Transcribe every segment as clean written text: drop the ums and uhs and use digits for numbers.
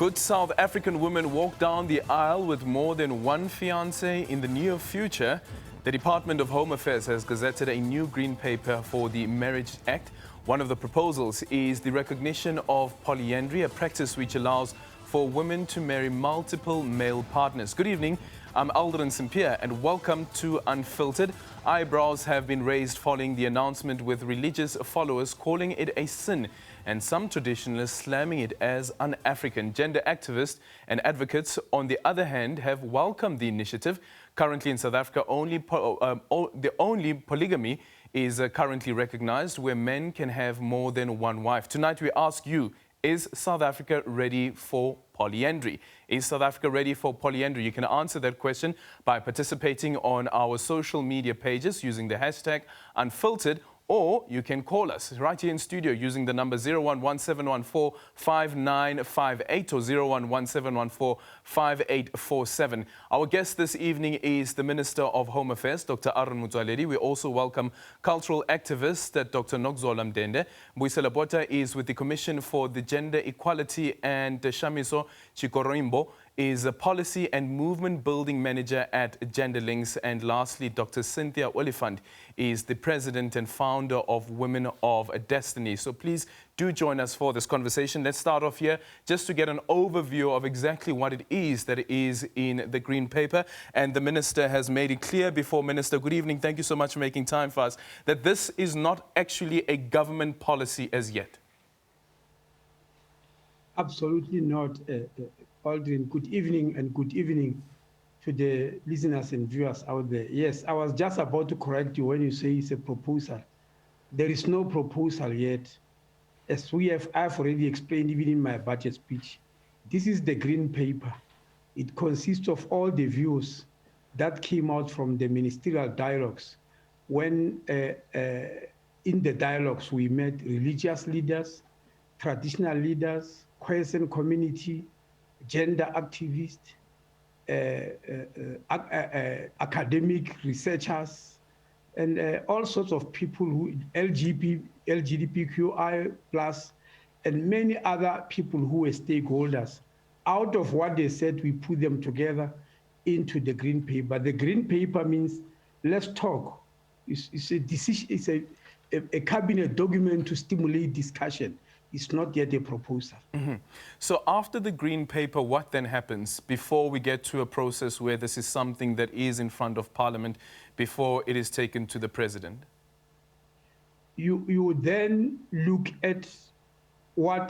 Could South African women walk down the aisle with more than one fiancé in the near future? The Department of Home Affairs has gazetted a new green paper for the Marriage Act. One of the proposals is the recognition of polyandry, a practice which allows for women to marry multiple male partners. Good evening, I'm Aldrin Simpier and welcome to Unfiltered. Eyebrows have been raised following the announcement, with religious followers calling it a sin and some traditionalists slamming it as un-African. Gender activists and advocates, on the other hand, have welcomed the initiative. Currently in South Africa, the only polygamy is currently recognized, where men can have more than one wife. Tonight we ask you, is South Africa ready for polyandry? Is South Africa ready for polyandry? You can answer that question by participating on our social media pages using the hashtag Unfiltered, or you can call us right here in studio using the number 0117145958 or 0117145847. Our guest this evening is the Minister of Home Affairs, Dr. Aaron Motsoaledi. We also welcome cultural activist Dr. Nokzola Mdende. Mbuyisela Botha is with the Commission for the Gender Equality, and Shamiso Chikorimbo is a Policy and Movement Building Manager at Gender Links. And lastly, Dr. Cynthia Oliphant is the President and Founder of Women of Destiny. So please do join us for this conversation. Let's start off here just to get an overview of exactly what it is that is in the Green Paper. And the Minister has made it clear before. Minister, good evening. Thank you so much for making time for us, that this is not actually a government policy as yet. Absolutely not. Aldrin, good evening, and good evening to the listeners and viewers out there. Yes, I was just about to correct you when you say it's a proposal. There is no proposal yet. As I've already explained even in my budget speech, this is the Green Paper. It consists of all the views that came out from the ministerial dialogues, when in the dialogues we met religious leaders, traditional leaders, Khoisan community, gender activists, academic researchers, and all sorts of people who LGBTQI+, and many other people who were stakeholders. Out of what they said, we put them together into the Green Paper. The Green Paper means let's talk. It's a decision. It's a cabinet document to stimulate discussion. It's not yet a proposal. Mm-hmm. So after the Green Paper, what then happens before we get to a process where this is something that is in front of Parliament before it is taken to the President? You would then look at where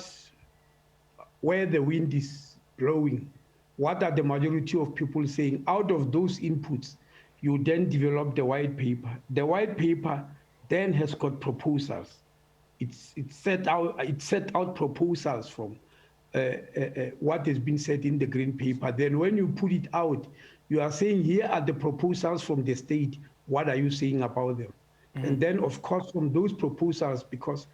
the wind is blowing. What are the majority of people saying? Out of those inputs, you then develop the white paper. The white paper then has got proposals. It set out proposals from what has been said in the Green Paper. Then when you put it out, you are saying, here are the proposals from the state. What are you saying about them? Mm-hmm. And then, of course, from those proposals, because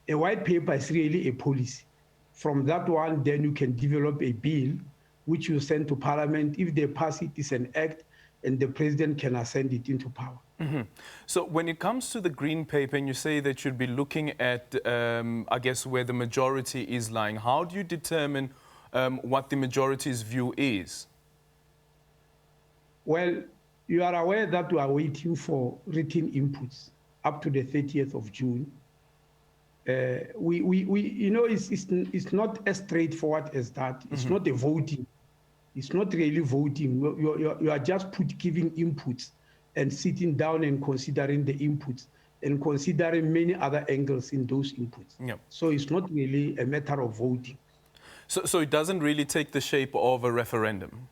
a white paper is really a policy, from that one, then you can develop a bill which you send to Parliament. If they pass it, it's an act, and the President can ascend it into power. Mm-hmm. So when it comes to the Green Paper, and you say that you'd be looking at, I guess, where the majority is lying, how do you determine what the majority's view is? Well, you are aware that we are waiting for written inputs up to the 30th of June. It's not as straightforward as that. It's not a voting. It's not really voting. You are just giving inputs and sitting down and considering the inputs and considering many other angles in those inputs. Yep. So it's not really a matter of voting. So it doesn't really take the shape of a referendum?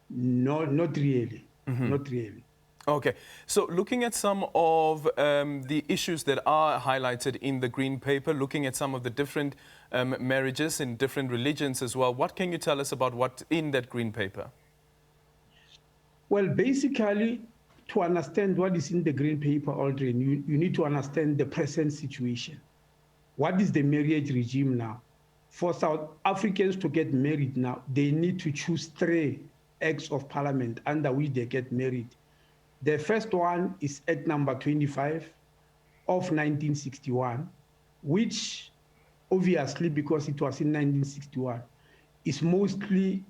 No, not really. Mm-hmm. Not really. Okay. So looking at some of the issues that are highlighted in the Green Paper, looking at some of the different marriages in different religions as well, what can you tell us about what's in that Green Paper? Well, basically, to understand what is in the Green Paper, Aldrin, you need to understand the present situation. What is the marriage regime now? For South Africans to get married now, they need to choose 3 acts of Parliament under which they get married. The first one is Act number 25 of 1961, which obviously, because it was in 1961, is mostly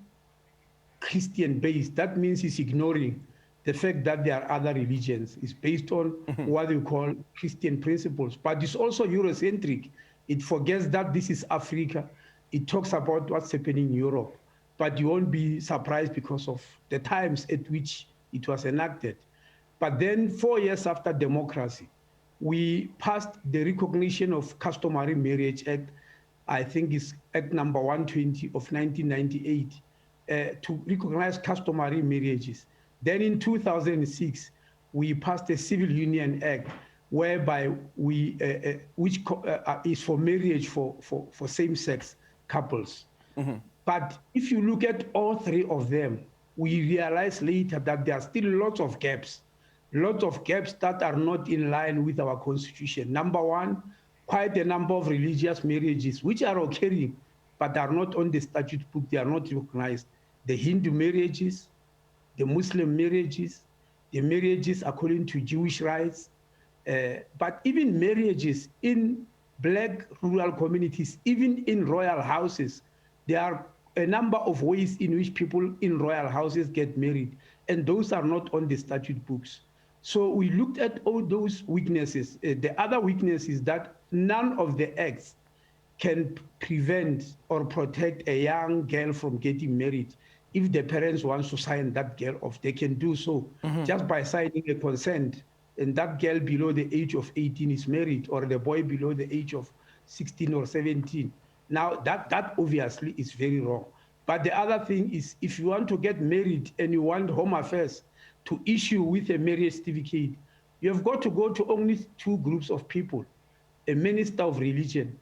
Christian based. That means it's ignoring the fact that there are other religions. It's based on what we call Christian principles, but it's also Eurocentric. It forgets that this is Africa. It talks about what's happening in Europe, but you won't be surprised because of the times at which it was enacted. But then 4 years after democracy, we passed the Recognition of Customary Marriage Act. I think it's Act number 120 of 1998, to recognize customary marriages. Then in 2006, we passed the Civil Union Act, whereby which is for marriage for same-sex couples. But if you look at all three of them, we realize later that there are still lots of gaps that are not in line with our constitution. Number one, quite a number of religious marriages which are occurring but are not on the statute book, they are not recognized. The Hindu marriages, the Muslim marriages, the marriages according to Jewish rites, but even marriages in Black rural communities, even in royal houses, there are a number of ways in which people in royal houses get married, and those are not on the statute books. So we looked at all those weaknesses. The other weakness is that none of the acts can prevent or protect a young girl from getting married. If the parents want to sign that girl off, they can do so just by signing a consent. And that girl below the age of 18 is married, or the boy below the age of 16 or 17. Now, that obviously is very wrong. But the other thing is, if you want to get married and you want Home Affairs to issue with a marriage certificate, you have got to go to only two groups of people: a minister of religion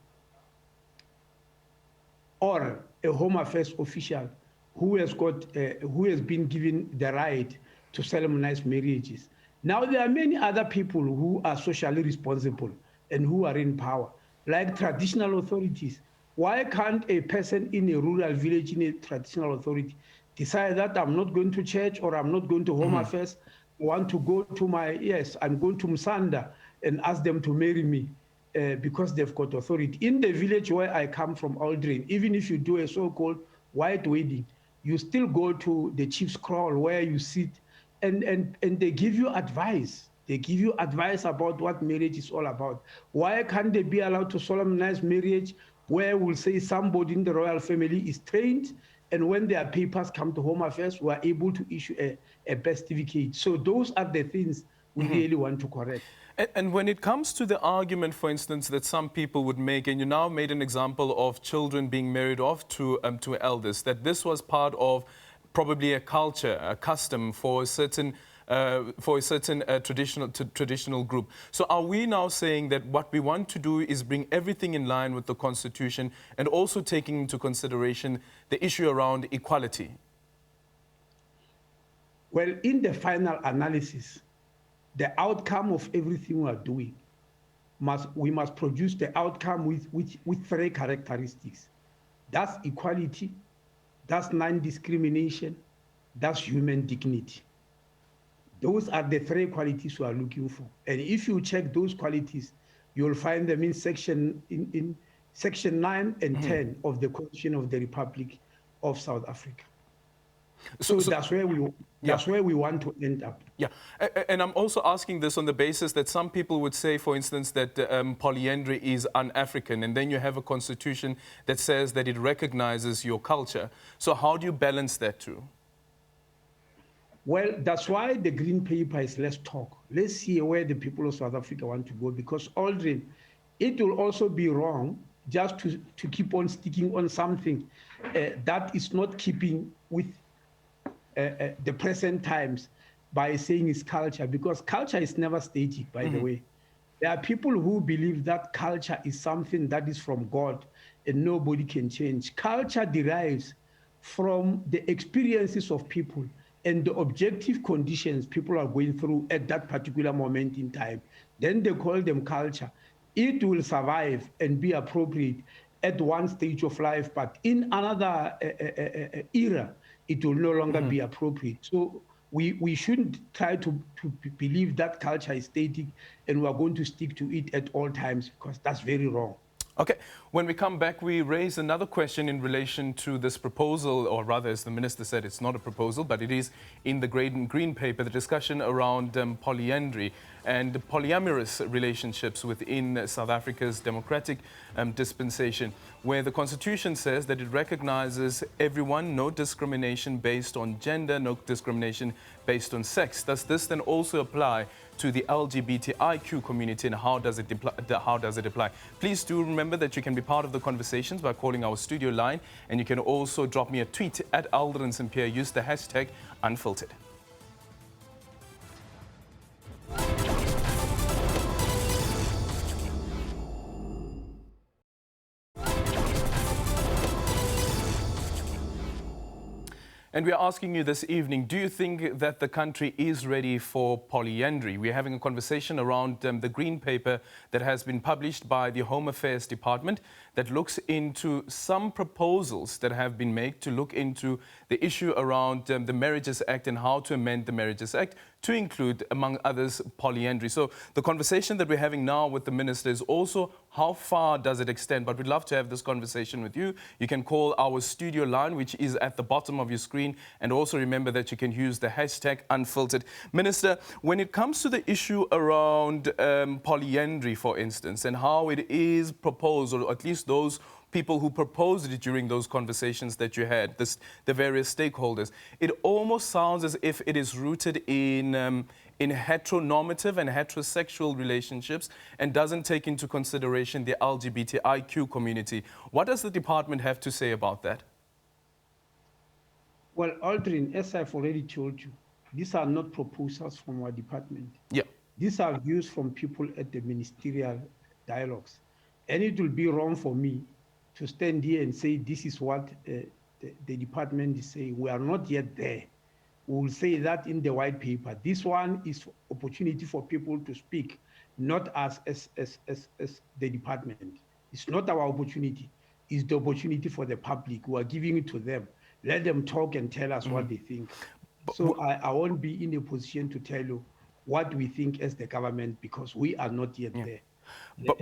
or a Home Affairs official who has been given the right to solemnize marriages. Now, there are many other people who are socially responsible and who are in power, like traditional authorities. Why can't a person in a rural village in a traditional authority decide that I'm not going to church, or I'm not going to Home Affairs, I want to go to I'm going to Msanda and ask them to marry me because they've got authority. In the village where I come from, Aldrin, even if you do a so-called white wedding, you still go to the chief's kraal where you sit, and they give you advice. They give you advice about what marriage is all about. Why can't they be allowed to solemnize marriage where we'll say somebody in the royal family is trained, and when their papers come to Home Affairs, we are able to issue a birth certificate? So those are the things we really want to correct. And when it comes to the argument, for instance, that some people would make, and you now made an example of children being married off to elders, that this was part of probably a culture, a custom for a certain traditional group. So are we now saying that what we want to do is bring everything in line with the Constitution, and also taking into consideration the issue around equality? Well, in the final analysis, the outcome of everything we are doing, we must produce the outcome with three characteristics. That's equality, that's non-discrimination, that's human dignity. Those are the three qualities we are looking for. And if you check those qualities, you'll find them in section 9 and 10 of the Constitution of the Republic of South Africa. So that's where we want to end up. Yeah, and I'm also asking this on the basis that some people would say, for instance, that polyandry is un-African, and then you have a constitution that says that it recognizes your culture. So how do you balance that too? Well, that's why the Green Paper is let's talk. Let's see where the people of South Africa want to go, because Aldrin, it will also be wrong just to keep on sticking on something that is not keeping with the present times by saying it's culture, because culture is never static, by the way. There are people who believe that culture is something that is from God and nobody can change. Culture derives from the experiences of people and the objective conditions people are going through at that particular moment in time. Then they call them culture. It will survive and be appropriate at one stage of life, but in another era, it will no longer be appropriate. So we shouldn't try to believe that culture is static and we are going to stick to it at all times, because that's very wrong. Okay, when we come back, we raise another question in relation to this proposal, or rather, as the minister said, it's not a proposal, but it is in the Green Paper, the discussion around polyandry and polyamorous relationships within South Africa's democratic dispensation, where the Constitution says that it recognizes everyone, no discrimination based on gender, no discrimination based on sex. Does this then also apply to the LGBTIQ community, and how does it apply? Please do remember that you can be part of the conversations by calling our studio line, and you can also drop me a tweet at Aldrin St. Pierre. Use the hashtag Unfiltered. And we are asking you this evening, do you think that the country is ready for polyandry? We're having a conversation around the Green Paper that has been published by the Home Affairs Department that looks into some proposals that have been made to look into the issue around the Marriages Act and how to amend the Marriages Act to include, among others, polyandry. So the conversation that we're having now with the minister is also how far does it extend? But we'd love to have this conversation with you. You can call our studio line, which is at the bottom of your screen. And also remember that you can use the hashtag Unfiltered. Minister, when it comes to the issue around polyandry, for instance, and how it is proposed, or at least those people who proposed it during those conversations that you had, the various stakeholders, it almost sounds as if it is rooted in heteronormative and heterosexual relationships and doesn't take into consideration the LGBTIQ community. What does the department have to say about that? Well, Aldrin, as I've already told you, these are not proposals from our department. Yeah. These are views from people at the ministerial dialogues. And it will be wrong for me to stand here and say this is what the department is saying. We are not yet there. We will say that in the white paper. This one is opportunity for people to speak, not us as the department. It's not our opportunity. It's the opportunity for the public. We are giving it to them. Let them talk and tell us what they think. So I won't be in a position to tell you what we think as the government, because we are not yet there.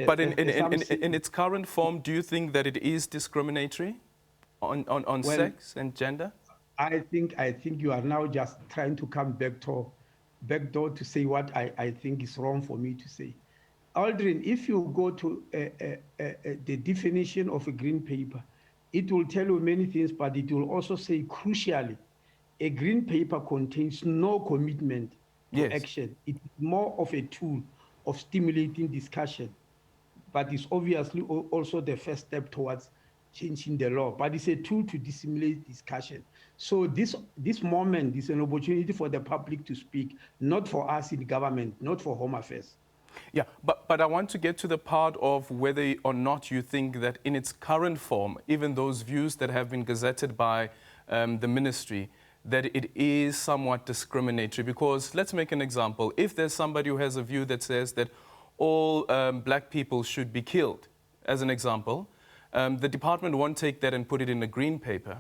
But in its current form, do you think that it is discriminatory on sex and gender? I think you are now just trying to come backdoor to say what I think is wrong for me to say. Aldrin, if you go to the definition of a green paper, it will tell you many things, but it will also say, crucially, a green paper contains no commitment to action. It's more of a tool of stimulating discussion, but it's obviously also the first step towards changing the law. But it's a tool to stimulate discussion. So this moment is an opportunity for the public to speak, not for us in government, not for Home Affairs. Yeah, but I want to get to the part of whether or not you think that in its current form, even those views that have been gazetted by the ministry, that it is somewhat discriminatory. Because let's make an example. If there's somebody who has a view that says that all black people should be killed, as an example, the department won't take that and put it in a green paper.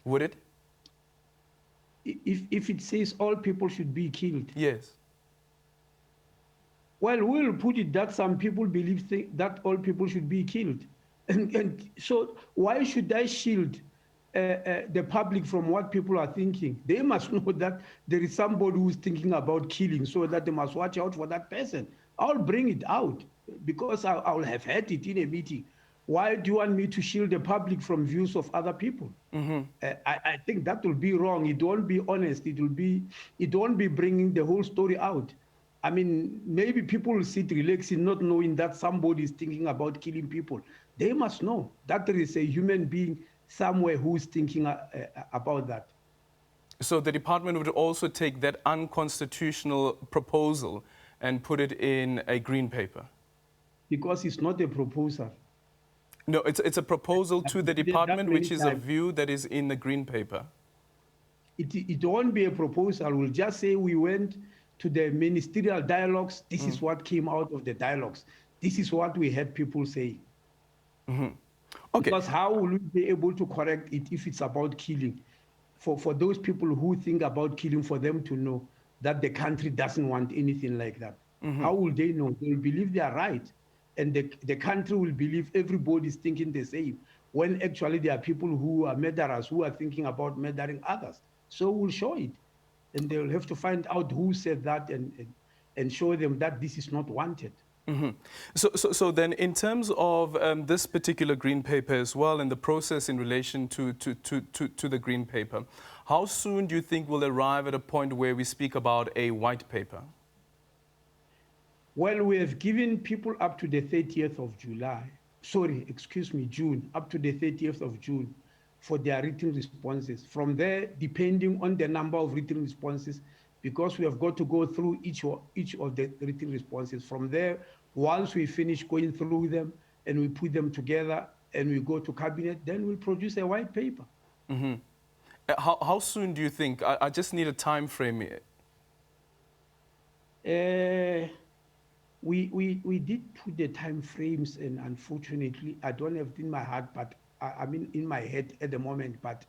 Would it? If it says all people should be killed? Yes. Well, we'll put it that some people believe that all people should be killed. And so why should I shield the public from what people are thinking? They must know that there is somebody who's thinking about killing, so that they must watch out for that person. I'll bring it out because I'll have had it in a meeting. Why do you want me to shield the public from views of other people? I think that will be wrong. It won't be honest. It won't be bringing the whole story out. I mean, maybe people will sit relaxing, not knowing that somebody is thinking about killing people. They must know that there is a human being somewhere who is thinking about that. So the department would also take that unconstitutional proposal and put it in a green paper? Because it's not a proposal. No, it's a proposal to the department, which is a view that is in the green paper. It won't be a proposal. We'll just say we went to the ministerial dialogues. This is what came out of the dialogues. This is what we had people say. Okay. Because how will we be able to correct it if it's about killing? For those people who think about killing, for them to know that the country doesn't want anything like that. How will they know? They will believe they are right. and the country will believe everybody's thinking the same, when actually there are people who are murderers who are thinking about murdering others. So we'll show it, and they'll have to find out who said that, and show them that this is not wanted. So then in terms of this particular green paper as well, and the process in relation to the green paper, how soon do you think we'll arrive at a point where we speak about a white paper? Well, we have given people up to the 30th of June, up to the 30th of June for their written responses. From there, depending on the number of written responses, because we have got to go through each of the written responses. From there, once we finish going through them and we put them together and we go to cabinet, then we'll produce a white paper. Mm-hmm. How soon do you think? I just need a time frame here. We did put the time frames, and unfortunately, I don't have it in my heart, but I mean in my head at the moment. But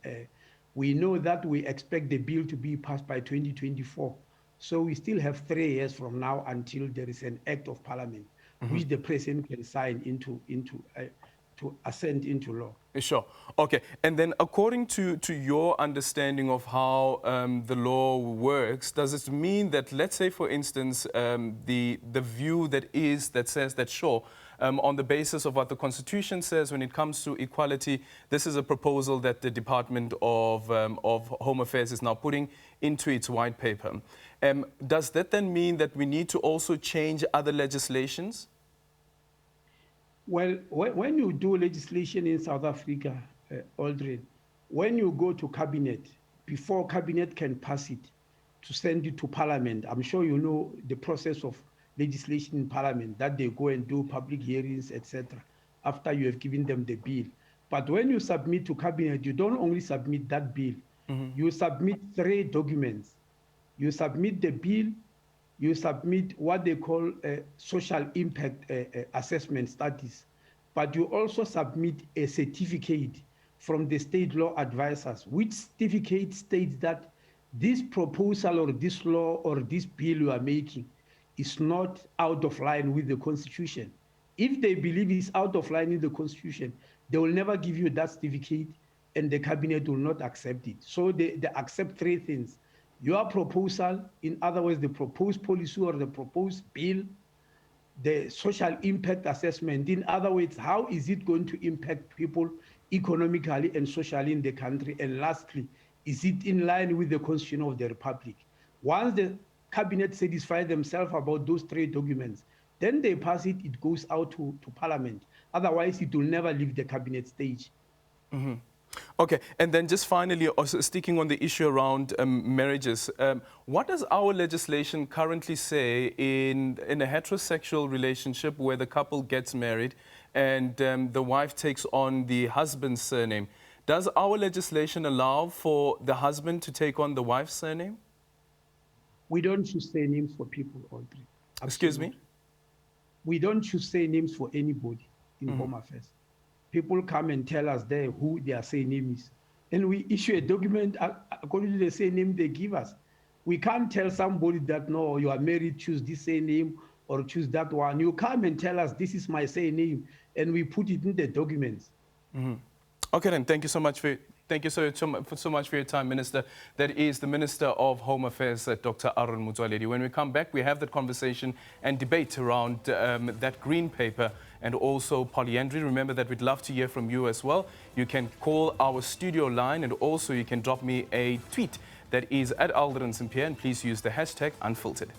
we know that we expect the bill to be passed by 2024. So we still have 3 years from now until there is an act of parliament, which the president can sign to assent into law. Sure. Okay. And then according to your understanding of how the law works, does it mean that, let's say, for instance, the view that says that, sure, on the basis of what the Constitution says when it comes to equality, this is a proposal that the Department of Home Affairs is now putting into its white paper. Does that then mean that we need to also change other legislations? Well, when you do legislation in South Africa, Aldrin, when you go to cabinet, before cabinet can pass it, to send it to parliament, I'm sure you know the process of legislation in parliament, that they go and do public hearings, etc., after you have given them the bill. But when you submit to cabinet, you don't only submit that bill. You submit 3 documents. You submit the bill, you submit what they call social impact assessment studies, but you also submit a certificate from the state law advisors, which certificate states that this proposal or this law or this bill you are making is not out of line with the Constitution. If they believe it's out of line with the Constitution, they will never give you that certificate, and the cabinet will not accept it. So they accept 3 things: your proposal, in other words, the proposed policy or the proposed bill; the social impact assessment, in other words, how is it going to impact people economically and socially in the country; and lastly, is it in line with the Constitution of the Republic? Once the cabinet satisfies themselves about those 3 documents, then they pass it, it goes out to parliament. Otherwise, it will never leave the cabinet stage. Mm-hmm. Okay, and then just finally, also sticking on the issue around marriages, what does our legislation currently say in a heterosexual relationship where the couple gets married and the wife takes on the husband's surname? Does our legislation allow for the husband to take on the wife's surname? We don't choose surnames for people, Audrey. Excuse me? We don't choose surnames for anybody in Home Affairs. People come and tell us there who their surname is, and we issue a document according to the surname they give us. We can't tell somebody that, no, you are married, choose this surname or choose that one. You come and tell us, this is my surname, and we put it in the documents. Okay, then, thank you so much for your time, Minister. That is the Minister of Home Affairs, Dr. Aaron Motsoaledi. When we come back, we have that conversation and debate around that green paper and also polyandry. Remember that we'd love to hear from you as well. You can call our studio line, and also you can drop me a tweet that is at Aldrin St. Pierre, and please use the hashtag Unfiltered.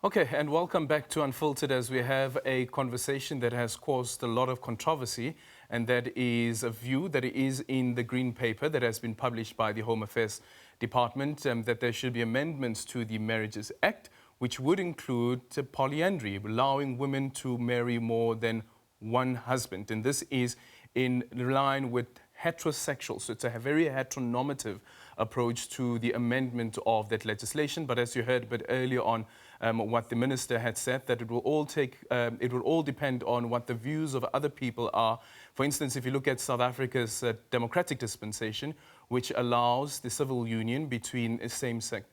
Okay, and welcome back to Unfiltered, as we have a conversation that has caused a lot of controversy, and that is a view that is in the Green Paper that has been published by the Home Affairs Department, that there should be amendments to the Marriages Act, which would include polyandry, allowing women to marry more than one husband. And this is in line with heterosexual, so it's a very heteronormative approach to the amendment of that legislation. But as you heard a bit earlier on, what the minister had said, that it will all depend on what the views of other people are. For instance, if you look at South Africa's democratic dispensation, which allows the civil union between same-sex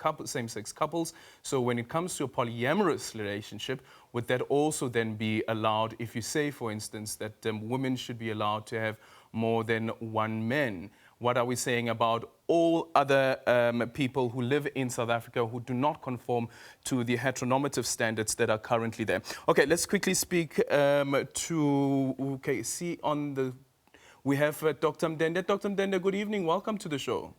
couples. So when it comes to a polyamorous relationship, would that also then be allowed if you say, for instance, that women should be allowed to have more than one man? What are we saying about all other people who live in South Africa who do not conform to the heteronormative standards that are currently there? Okay, let's quickly speak we have Dr. Mdende. Dr. Mdende, good evening. Welcome to the show.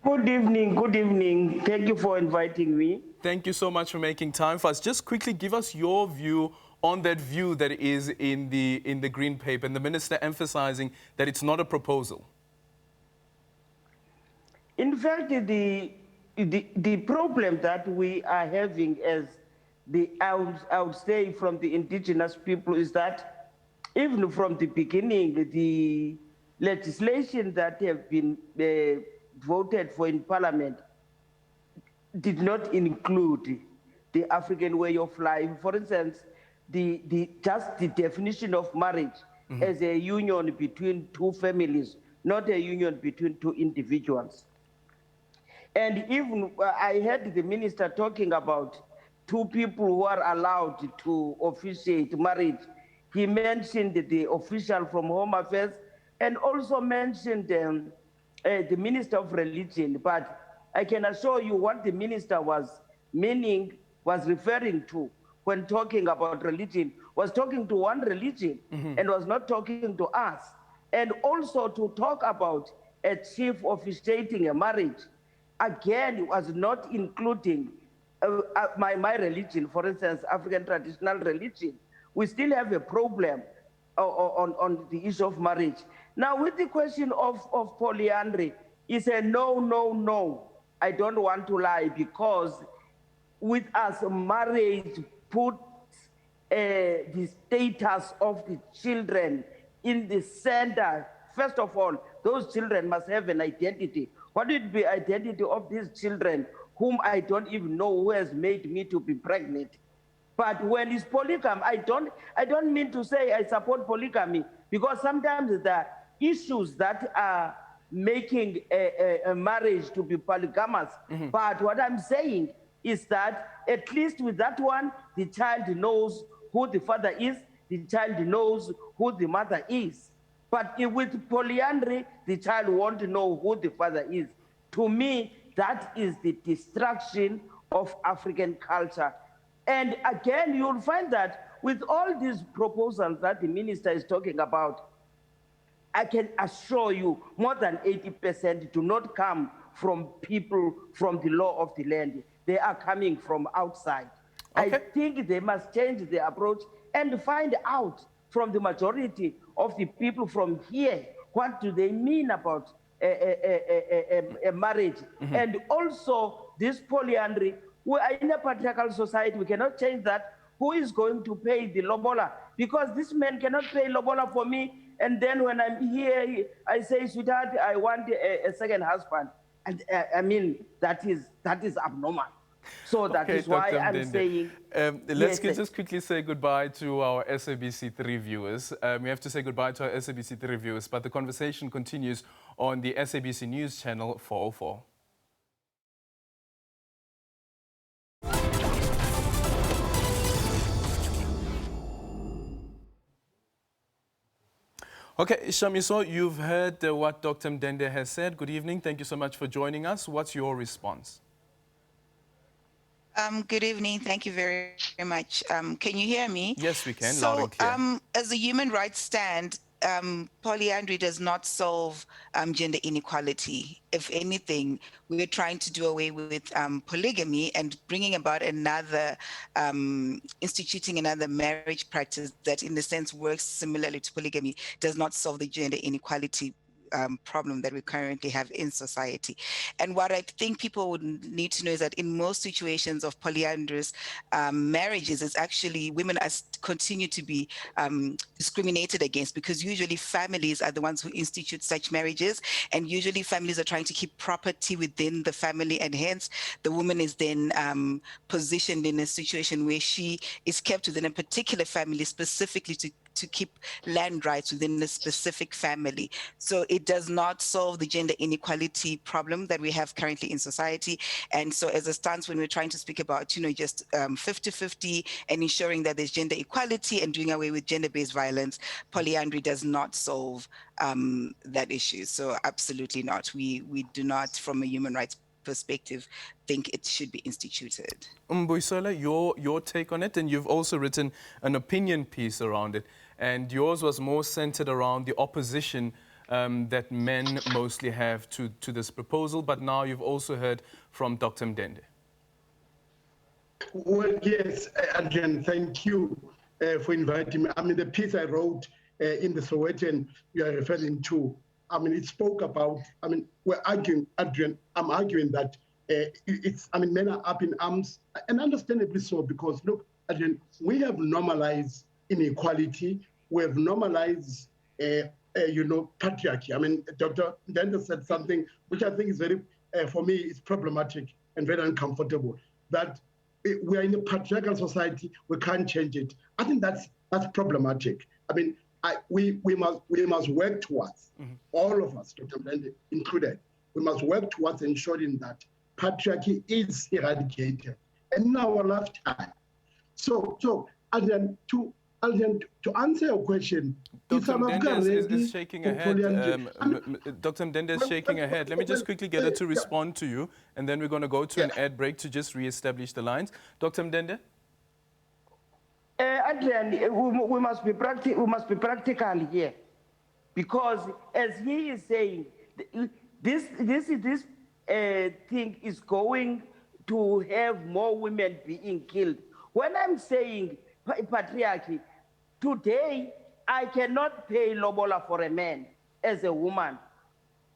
Good evening. Good evening. Thank you for inviting me. Thank you so much for making time for us. Just quickly give us your view on that view that is in the Green Paper, and the minister emphasizing that it's not a proposal. In fact, the problem that we are having as I would say from the indigenous people is that even from the beginning, the legislation that have been voted for in Parliament did not include the African way of life. For instance, just the definition of marriage as a union between two families, not a union between two individuals. And even I heard the minister talking about two people who are allowed to officiate marriage. He mentioned the official from Home Affairs and also mentioned the Minister of Religion. But I can assure you what the minister was referring to when talking about religion, was talking to one religion and was not talking to us. And also to talk about a chief officiating a marriage, again, was not including my religion, for instance, African traditional religion. We still have a problem on the issue of marriage. Now, with the question of polyandry, it's a no. I don't want to lie, because with us, marriage puts the status of the children in the center. First of all, those children must have an identity. What would be identity of these children whom I don't even know who has made me to be pregnant? But when it's polygamy, I don't mean to say I support polygamy, because sometimes there are issues that are making a marriage to be polygamous. But what I'm saying is that at least with that one, the child knows who the father is, the child knows who the mother is. But with polyandry, the child won't know who the father is. To me, that is the destruction of African culture. And again, you'll find that with all these proposals that the minister is talking about, I can assure you more than 80% do not come from people from the law of the land. They are coming from outside. Okay. I think they must change their approach and find out from the majority of the people from here, what do they mean about a marriage? And also this polyandry. We are in a patriarchal society. We cannot change that. Who is going to pay the lobola? Because this man cannot pay lobola for me. And then when I'm here, I say, sweetheart, I want a second husband. And I mean, that is abnormal. So that is why I'm saying... let's just quickly say goodbye to our SABC3 viewers. We have to say goodbye to our SABC3 viewers, but the conversation continues on the SABC News channel 404. Okay, Shamiso, you've heard what Dr. Mdende has said. Good evening. Thank you so much for joining us. What's your response? Good evening. Thank you very much. Can you hear me? Yes, we can. So, loud and clear. As a human rights stand, polyandry does not solve gender inequality. If anything, we're trying to do away with polygamy and bringing about another, instituting another marriage practice that in a sense works similarly to polygamy, does not solve the gender inequality problem that we currently have in society. And what I think people would need to know is that in most situations of polyandrous marriages, it's actually women continue to be discriminated against, because usually families are the ones who institute such marriages, and usually families are trying to keep property within the family, and hence the woman is then positioned in a situation where she is kept within a particular family specifically to keep land rights within a specific family. So it does not solve the gender inequality problem that we have currently in society. And so as a stance, when we're trying to speak about, just 50-50 and ensuring that there's gender equality and doing away with gender-based violence, polyandry does not solve that issue. So absolutely not. We do not, from a human rights perspective, think it should be instituted. Mbuyisela, your take on it, and you've also written an opinion piece around it, and yours was more centered around the opposition that men mostly have to this proposal, but now you've also heard from Dr. Mdende. Well, yes, again, thank you for inviting me. I mean, the piece I wrote in the Sowetan you are referring to, I mean, it spoke about, I mean, we're arguing, Adrian, I'm arguing that men are up in arms, and understandably so, because look, Adrian, we have normalized inequality, we have normalized, patriarchy. I mean, Dr. Mdende said something which I think is very, for me, is problematic and very uncomfortable, that we are in a patriarchal society, we can't change it. I think that's problematic. I mean, we must work towards, all of us, Dr. Mdende included, we must work towards ensuring that patriarchy is eradicated in our lifetime. So Adrian, to answer your question, Dr. Mdende is shaking her head. Dr. Mdende is shaking her head. Let me just quickly get her to respond to you, and then we're going to go to an ad break to just re-establish the lines. Dr. Mdende? Adrian, we must be practical here, because as he is saying, this thing is going to have more women being killed. When I'm saying patriarchy, today I cannot pay lobola for a man as a woman.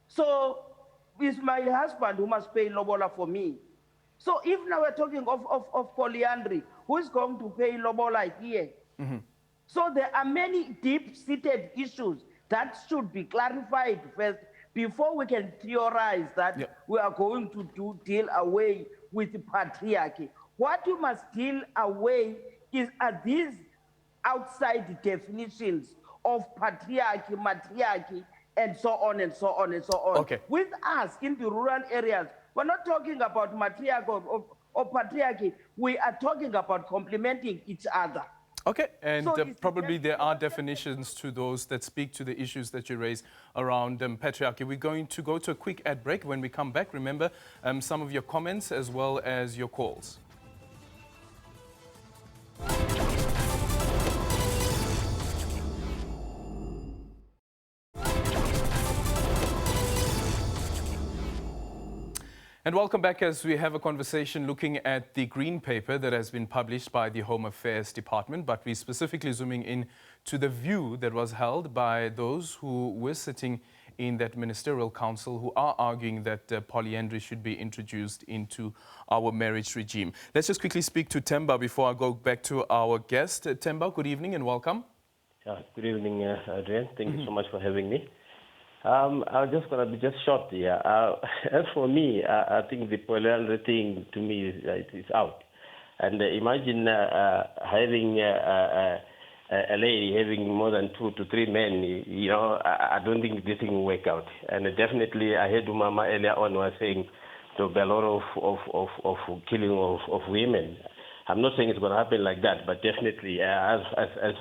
So it's my husband who must pay lobola for me. So if now we're talking of polyandry, who is going to pay lobola here? So there are many deep-seated issues that should be clarified first before we can theorize that we are going to deal away with the patriarchy. What you must deal away are these outside definitions of patriarchy, matriarchy, and so on and so on and so on. Okay. With us in the rural areas, we're not talking about matriarchy or patriarchy. We are talking about complementing each other. Okay, and so probably there are definitions to those that speak to the issues that you raise around patriarchy. We're going to go to a quick ad break. When we come back, remember some of your comments as well as your calls. And welcome back as we have a conversation looking at the green paper that has been published by the Home Affairs Department, but we're specifically zooming in to the view that was held by those who were sitting in that ministerial council who are arguing that polyandry should be introduced into our marriage regime. Let's just quickly speak to Temba before I go back to our guest. Temba, good evening and welcome. Good evening, Adrian. Thank you so much for having me. I'm just going to be just short here. As for me, I think the polyandry thing to me is out. And imagine having a lady having more than 2 to 3 men. I don't think this thing will work out. And definitely, I heard Mama earlier on was saying there'll be a lot of killing of women. I'm not saying it's going to happen like that, but definitely, as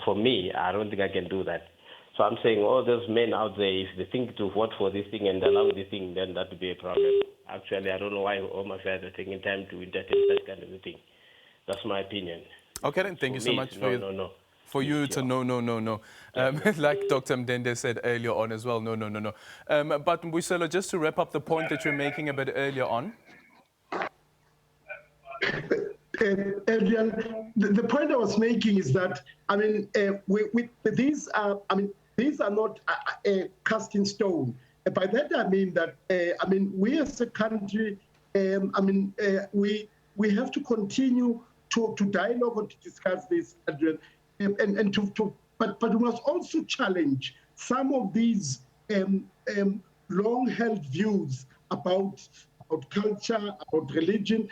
for me, I don't think I can do that. So I'm saying all those men out there, if they think to vote for this thing and allow this thing, then that would be a problem. Actually, I don't know why Home Affairs are taking time to entertain that kind of a thing. That's my opinion. Okay, then thank you so much for no. For you to no. Like Dr. Mdende said earlier on as well, no. But Mbuyisela, just to wrap up the point that you're making a bit earlier on. Adrian, the point I was making is that, I mean, these are not cast in stone. By that I mean that we as a country, we have to continue to dialogue and to discuss this, Adrian, but we must also challenge some of these long-held views about culture, about religion.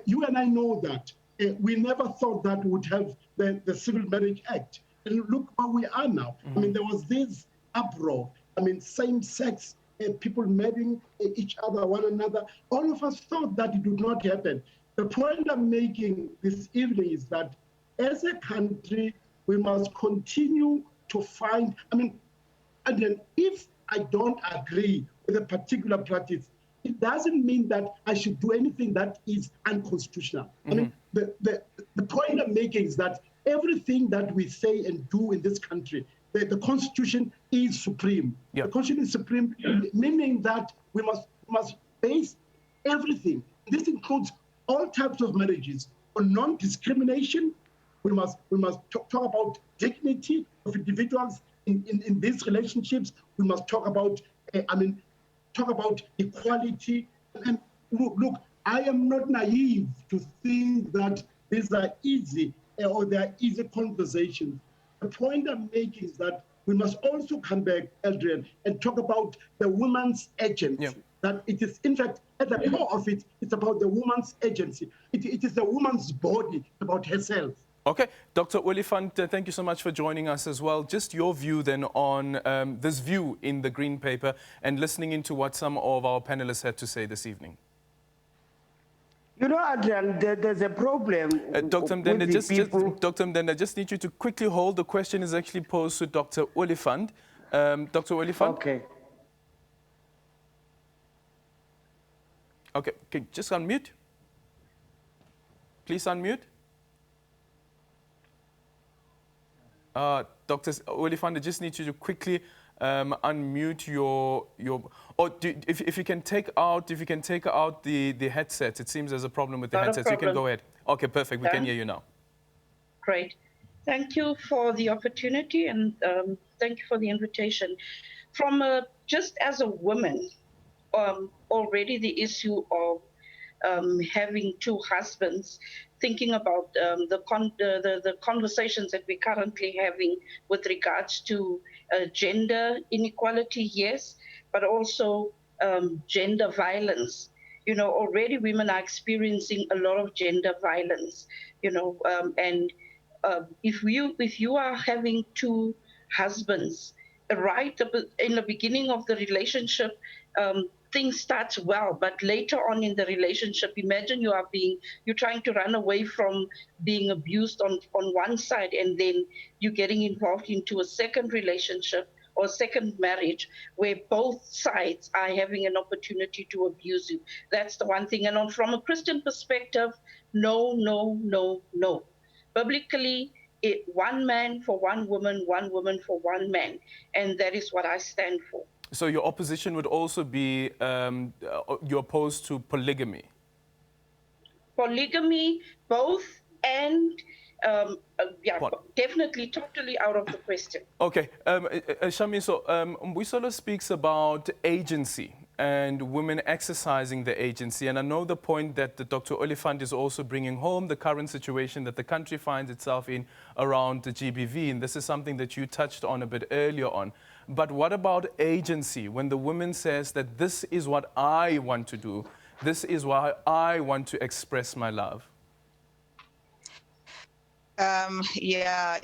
You and I know that. We never thought that we would have the Civil Marriage Act. And look where we are now. Mm-hmm. There was this uproar. Same-sex people marrying each other, one another. All of us thought that it would not happen. The point I'm making this evening is that as a country, we must continue to find, and then if I don't agree with a particular practice, it doesn't mean that I should do anything that is unconstitutional. Mm-hmm. The point I'm making is that everything that we say and do in this country, the Constitution is supreme. Yep. The Constitution is supreme, meaning that we must base everything. This includes all types of marriages on non-discrimination. We must talk about dignity of individuals in these relationships. We must talk about equality. And look, I am not naive to think that these are easy or they are easy conversations. The point I'm making is that we must also come back, Adrian, and talk about the woman's agency. Yeah. That it is, in fact, at the core of it, it's about the woman's agency. It is the woman's body, about herself. Okay, Dr. Oliphant, thank you so much for joining us as well. Just your view then on this view in the Green Paper and listening into what some of our panelists had to say this evening. You know, Adrian, there's a problem. Dr. Mdende, I just need you to quickly hold. The question is actually posed to Dr. Oliphant. Dr. Oliphant? Okay. Okay, just unmute. Please unmute. Dr. Oliphant, I just need you to quickly unmute your or if you can take out the headset. It seems there's a problem with the headset. You can go ahead. Okay, perfect. We can hear you now. Great. Thank you for the opportunity and thank you for the invitation. From just as a woman, already the issue of having two husbands, thinking about the conversations that we're currently having with regards to gender inequality, yes, but also gender violence. You know, already women are experiencing a lot of gender violence, and if you are having two husbands, right in the beginning of the relationship, things start well, but later on in the relationship, imagine you're trying to run away from being abused on one side, and then you're getting involved into a second relationship or second marriage where both sides are having an opportunity to abuse you. That's the one thing. And from a Christian perspective, no. Biblically, one man for one woman for one man, and that is what I stand for. So your opposition would also be you're opposed to polygamy? Polygamy, both, and definitely totally out of the question. Okay, Shami, so Mbuyiselo speaks about agency and women exercising the agency. And I know the point that Dr. Oliphant is also bringing home, the current situation that the country finds itself in around the GBV. And this is something that you touched on a bit earlier on. But what about agency? When the woman says that this is what I want to do, this is why I want to express my love. Yeah,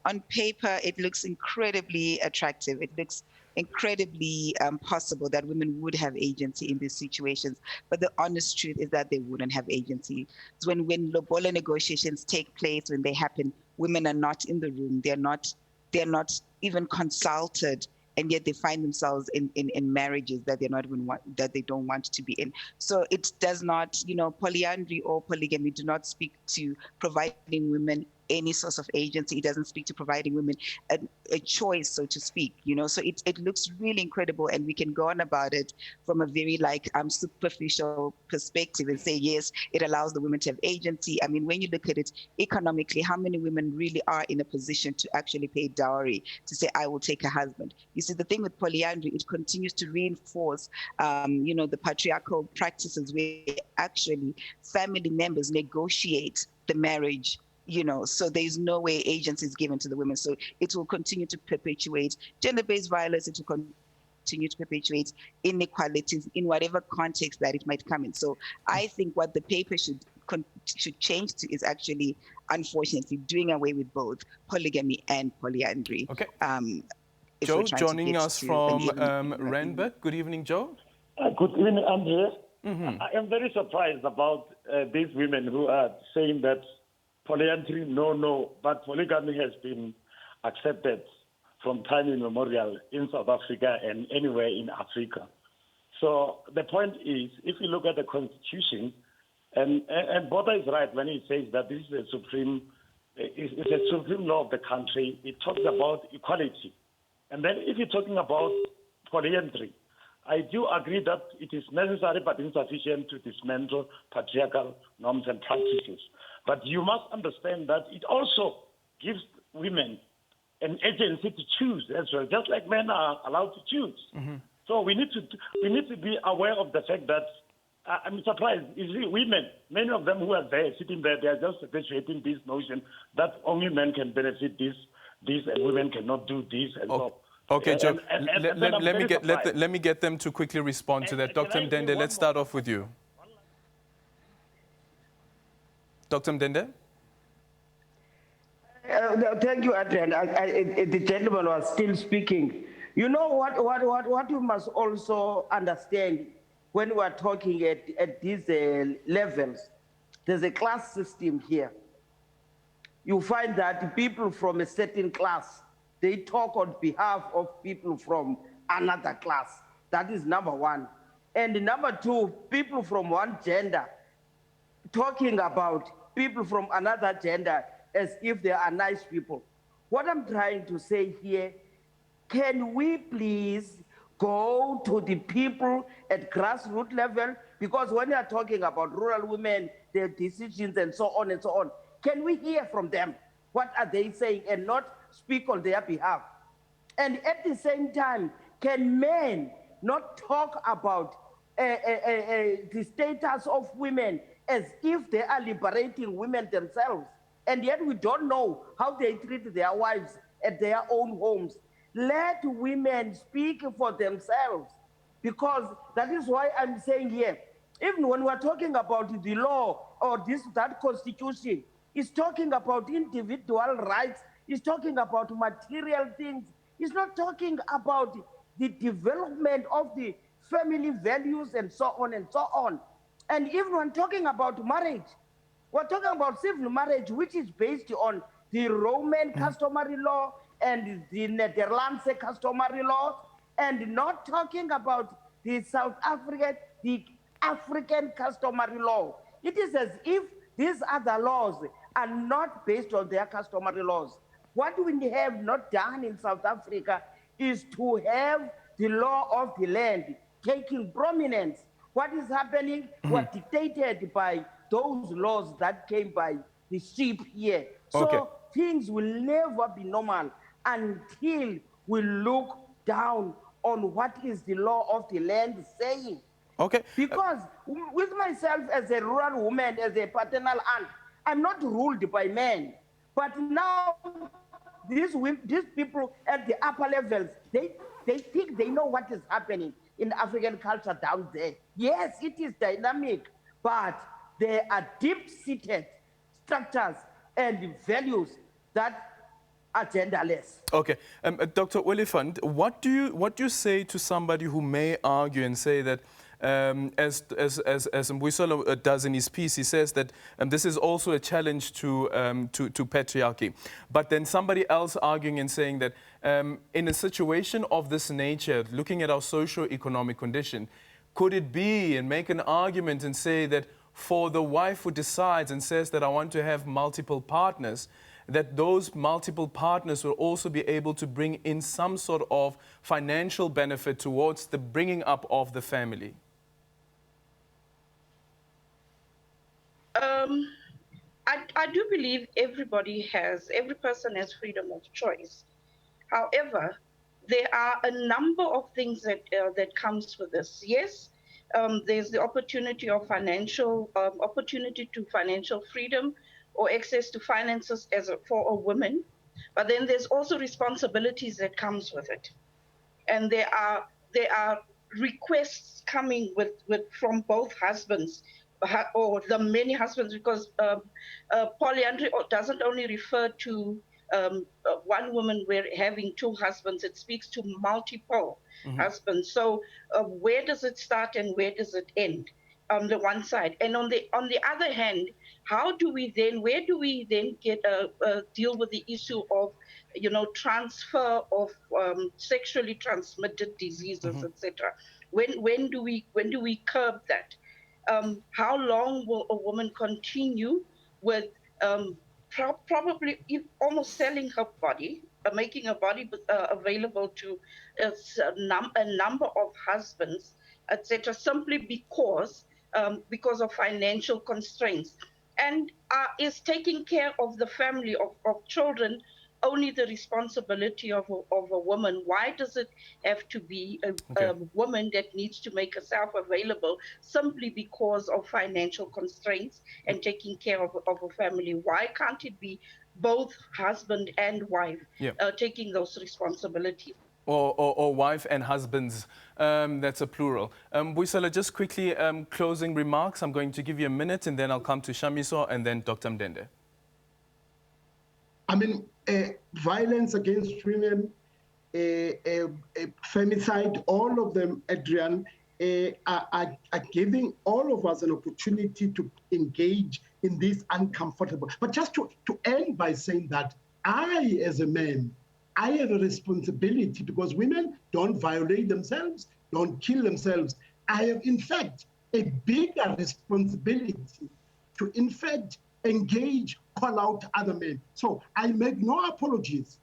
on paper, it looks incredibly attractive. It looks incredibly possible that women would have agency in these situations. But the honest truth is that they wouldn't have agency. It's when lobola negotiations take place, when they happen, women are not in the room. They're not even consulted, and yet they find themselves in marriages that they don't want to be in. So it does not, polyandry or polygamy do not speak to providing women any source of agency. It doesn't speak to providing women a choice, so to speak, you know. So it looks really incredible, and we can go on about it from a very like superficial perspective and say, yes, it allows the women to have agency. I mean, when you look at it economically, how many women really are in a position to actually pay dowry, to say, I will take a husband? You see, the thing with polyandry, it continues to reinforce, you know, the patriarchal practices where actually family members negotiate the marriage, you know, so there's no way agency is given to the women. So it will continue to perpetuate gender-based violence. It will continue to perpetuate inequalities in whatever context that it might come in. So I think what the paper should change to is actually, unfortunately, doing away with both polygamy and polyandry. Okay. Joe, joining us from Randburg. Good evening, Joe. Good evening, Andrea. I am very surprised about these women who are saying that polyandry, no, but polygamy has been accepted from time immemorial in South Africa and anywhere in Africa. So the point is, if you look at the Constitution, and Botha is right when he says that this is a supreme law of the country. It talks about equality. And then if you're talking about polyandry, I do agree that it is necessary but insufficient to dismantle patriarchal norms and practices. But you must understand that it also gives women an agency to choose as well, just like men are allowed to choose. So we need to be aware of the fact that I'm surprised. You see, women, many of them who are there, sitting there, they are just perpetuating this notion that only men can benefit this, and women cannot do this, and so. Okay, Joe. Let me get them to quickly respond to that. Dr. Mdende, let's start off with you. Dr. Mdende? Thank you, Adrian. The gentleman was still speaking. You know what you must also understand when we are talking at these levels, there's a class system here. You find that people from a certain class, they talk on behalf of people from another class. That is number one. And number two, people from one gender talking about people from another gender as if they are nice people. What I'm trying to say here, can we please go to the people at grassroots level? Because when you are talking about rural women, their decisions and so on and so on, can we hear from them? What are they saying and not speak on their behalf? And at the same time, can men not talk about the status of women as if they are liberating women themselves? And yet we don't know how they treat their wives at their own homes. Let women speak for themselves, because that is why I'm saying here, even when we're talking about the law or that constitution, it's talking about individual rights, it's talking about material things, it's not talking about the development of the family values and so on and so on. And even when talking about marriage, we're talking about civil marriage, which is based on the Roman customary law and the Netherlands customary law, and not talking about the South African, the African customary law. It is as if these other laws are not based on their customary laws. What we have not done in South Africa is to have the law of the land taking prominence. What is happening was dictated by those laws that came by the sheep here. So things will never be normal until we look down on what is the law of the land saying. Okay. Because with myself as a rural woman, as a paternal aunt, I'm not ruled by men. But now these people at the upper levels, they think they know what is happening in African culture down there. Yes, it is dynamic, but there are deep-seated structures and values that are genderless. Okay, Dr. Oliphant, what do you say to somebody who may argue and say that, as Mbuyiselo does in his piece, he says that this is also a challenge to patriarchy. But then somebody else arguing and saying that in a situation of this nature, looking at our socio-economic condition, could it be and make an argument and say that for the wife who decides and says that I want to have multiple partners, that those multiple partners will also be able to bring in some sort of financial benefit towards the bringing up of the family? I do believe every person has freedom of choice. However, there are a number of things that comes with this. Yes, there's the opportunity of opportunity to financial freedom or access to finances for a woman, but then there's also responsibilities that comes with it, and there are requests coming from both husbands or the many husbands, because polyandry doesn't only refer to one woman where having two husbands. It speaks to multiple husbands. So where does it start and where does it end? On the one side, and on the other hand, where do we then get deal with the issue of transfer of sexually transmitted diseases, etc. When do we curb that? How long will a woman continue with probably almost selling her body, making her body available to a number of husbands, etc., simply because of financial constraints? And is taking care of the family of children only the responsibility of a woman? Why does it have to be a woman that needs to make herself available simply because of financial constraints and taking care of a family? Why can't it be both husband and wife taking those responsibilities? Or wife and husbands, that's a plural. Buisela, just quickly, closing remarks. I'm going to give you a minute and then I'll come to Shamiso and then Dr. Mdende. I mean, violence against women, femicide, all of them, Adrian, are giving all of us an opportunity to engage in this uncomfortable. But just to end by saying that I, as a man, I have a responsibility, because women don't violate themselves, don't kill themselves. I have, in fact, a bigger responsibility to, in fact, engage, call out other men. So I make no apologies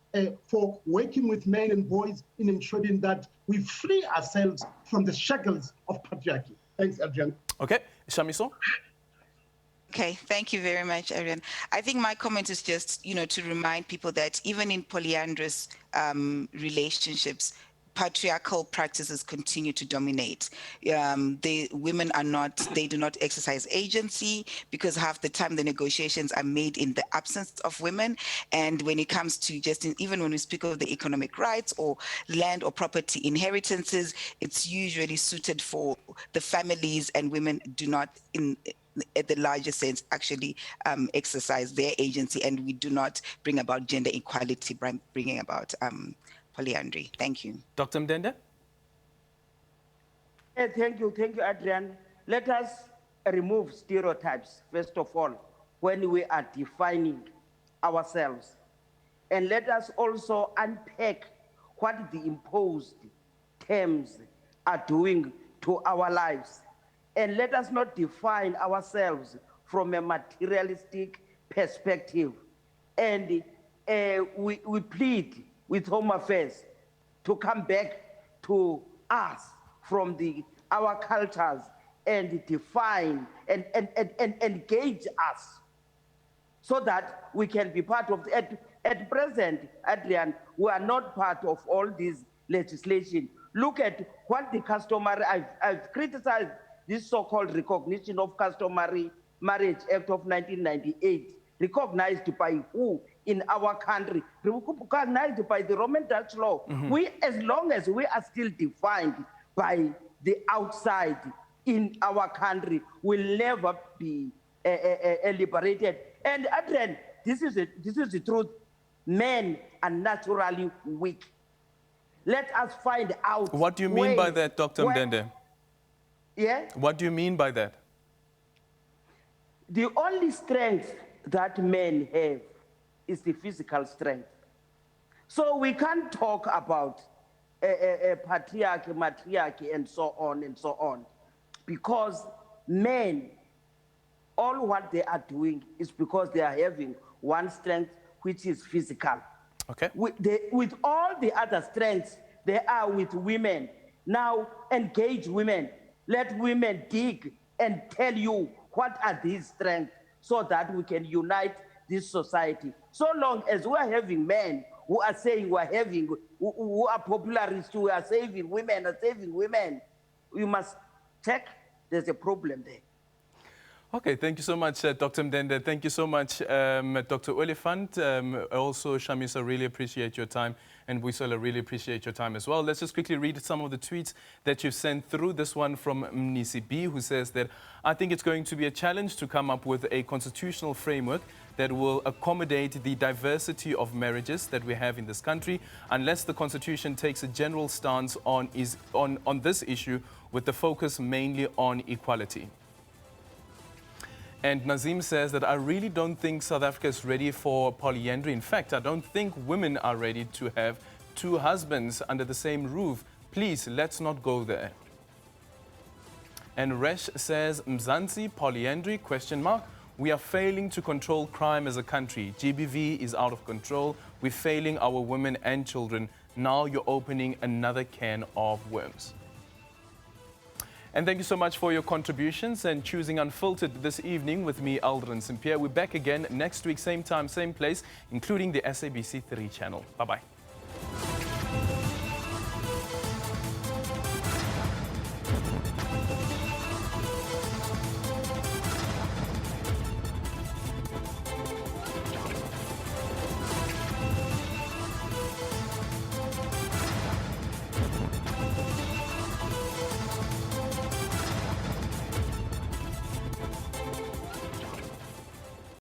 for working with men and boys in ensuring that we free ourselves from the shackles of patriarchy. Thanks, Adrian. Okay, Shamiso? Okay, thank you very much, Arian. I think my comment is just, to remind people that even in polyandrous relationships, patriarchal practices continue to dominate. The women they do not exercise agency, because half the time the negotiations are made in the absence of women. And when it comes to even when we speak of the economic rights or land or property inheritances, it's usually suited for the families, and women do not at the larger sense actually exercise their agency, and we do not bring about gender equality by bringing about polyandry. Thank you. Dr. Mdende? Thank you, Adrian. Let us remove stereotypes, first of all, when we are defining ourselves. And let us also unpack what the imposed terms are doing to our lives. And let us not define ourselves from a materialistic perspective. And we plead with Home Affairs to come back to us from our cultures and define and engage us, so that we can be part of at present, Adrian, we are not part of all this legislation. Look at what the customary, I've criticized this so-called Recognition of Customary Marriage Act of 1998, recognized by who in our country? Recognized by the Roman Dutch law. We, as long as we are still defined by the outside in our country, will never be liberated. And Adrian, this is the truth. Men are naturally weak. Let us find out. What do you mean by that, Dr. Mdende? Yeah? What do you mean by that? The only strength that men have is the physical strength. So we can't talk about patriarchy, matriarchy, and so on, because men, all what they are doing is because they are having one strength, which is physical. Okay. With all the other strengths, they are with women. Now engage women. Let women dig and tell you what are these strengths so that we can unite this society. So long as we are having men who are saying who are popularists, who are saving women, we must check there's a problem there. Okay, thank you so much, Dr. Mdende. Thank you so much, Dr. Oliphant. Also, Shamisa, really appreciate your time. And Buisola, really appreciate your time as well. Let's just quickly read some of the tweets that you've sent through. This one from Mnisi B, who says that, I think it's going to be a challenge to come up with a constitutional framework that will accommodate the diversity of marriages that we have in this country, unless the Constitution takes a general stance on this issue with the focus mainly on equality. And Nazim says that I really don't think South Africa is ready for polyandry. In fact, I don't think women are ready to have two husbands under the same roof. Please, let's not go there. And Resh says, Mzansi, polyandry, ? We are failing to control crime as a country. GBV is out of control. We're failing our women and children. Now you're opening another can of worms. And thank you so much for your contributions and choosing Unfiltered this evening with me, Aldrin St. Pierre. We're back again next week, same time, same place, including the SABC 3 channel. Bye-bye.